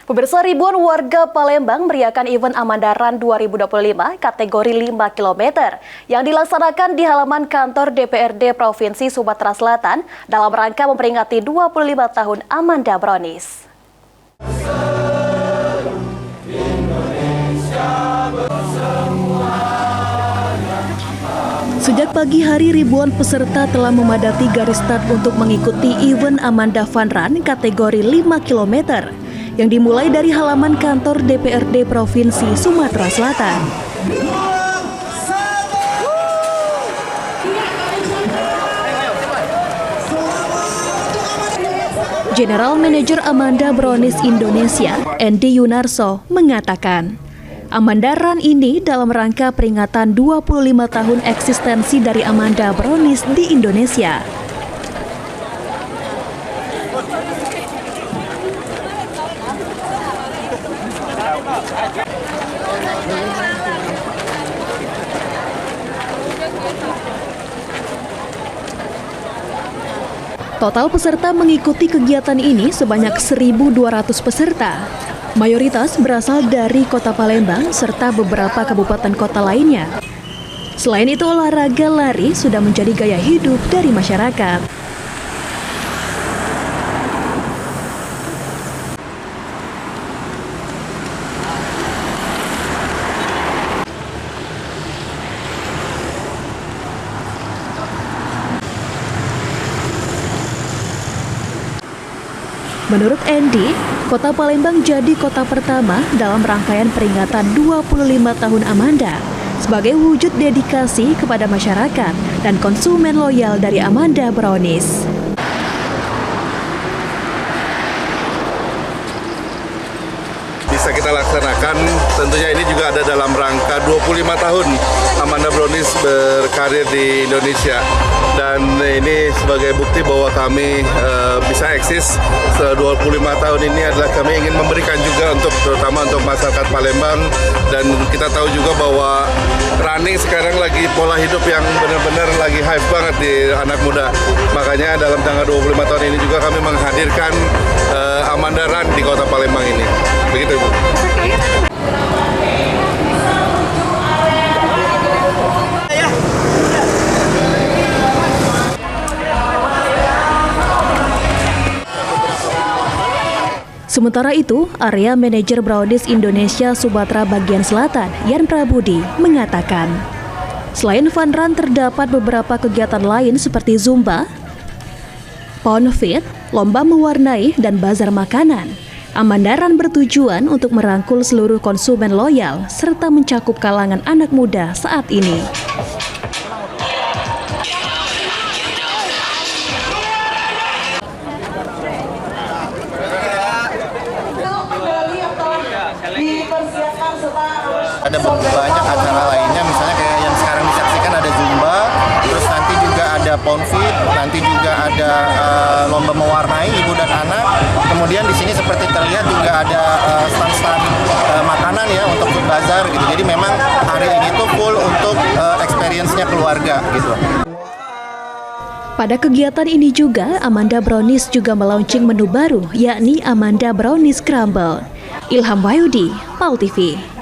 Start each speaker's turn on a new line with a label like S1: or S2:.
S1: Pemirsa, ribuan warga Palembang meriahkan event Amanda Run 2025 kategori 5 km yang dilaksanakan di halaman kantor DPRD Provinsi Sumatera Selatan dalam rangka memperingati 25 tahun Amanda Brownies. Sejak pagi hari, ribuan peserta telah memadati garis start untuk mengikuti event Amanda Fun Run kategori 5 km yang dimulai dari halaman kantor DPRD Provinsi Sumatera Selatan. General Manager Amanda Brownies Indonesia, Andy Yunarso, mengatakan, Amanda Run ini dalam rangka peringatan 25 tahun eksistensi dari Amanda Brownies di Indonesia. Total peserta mengikuti kegiatan ini sebanyak 1.200 peserta. Mayoritas berasal dari Kota Palembang serta beberapa kabupaten kota lainnya. Selain itu, olahraga lari sudah menjadi gaya hidup dari masyarakat. Menurut Andy, Kota Palembang jadi kota pertama dalam rangkaian peringatan 25 tahun Amanda sebagai wujud dedikasi kepada masyarakat dan konsumen loyal dari Amanda Brownies.
S2: Bisa kita laksanakan, tentunya ini juga ada dalam rangka 25 tahun Amanda Brownies berkarir di Indonesia. Dan ini sebagai bukti bahwa kami bisa eksis selama 25 tahun ini adalah kami ingin memberikan juga terutama untuk masyarakat Palembang. Dan kita tahu juga bahwa running sekarang lagi pola hidup yang benar-benar lagi hype banget di anak muda. Makanya dalam tanggal 25 tahun ini juga kami menghadirkan Amanda Run di Kota Palembang ini. Begitu, Bu.
S1: Sementara itu, Area Manajer Brownies Indonesia Sumatera Bagian Selatan, Yan Prabudi, mengatakan, selain Fun Run terdapat beberapa kegiatan lain seperti Zumba, Pound Fit, lomba mewarnai, dan bazar makanan. Amanda Run bertujuan untuk merangkul seluruh konsumen loyal serta mencakup kalangan anak muda saat ini.
S3: Ada banyak acara lainnya, misalnya kayak yang sekarang disaksikan ada Zumba, terus nanti juga ada Pound Fit, nanti juga ada lomba mewarnai ibu dan anak. Kemudian di sini seperti terlihat juga ada stand-stand makanan ya untuk food bazar gitu. Jadi memang hari ini tuh full untuk experience-nya keluarga gitu.
S1: Pada kegiatan ini juga, Amanda Brownies juga melaunching menu baru, yakni Amanda Brownies Crumble. Ilham Wahyudi, PAL TV.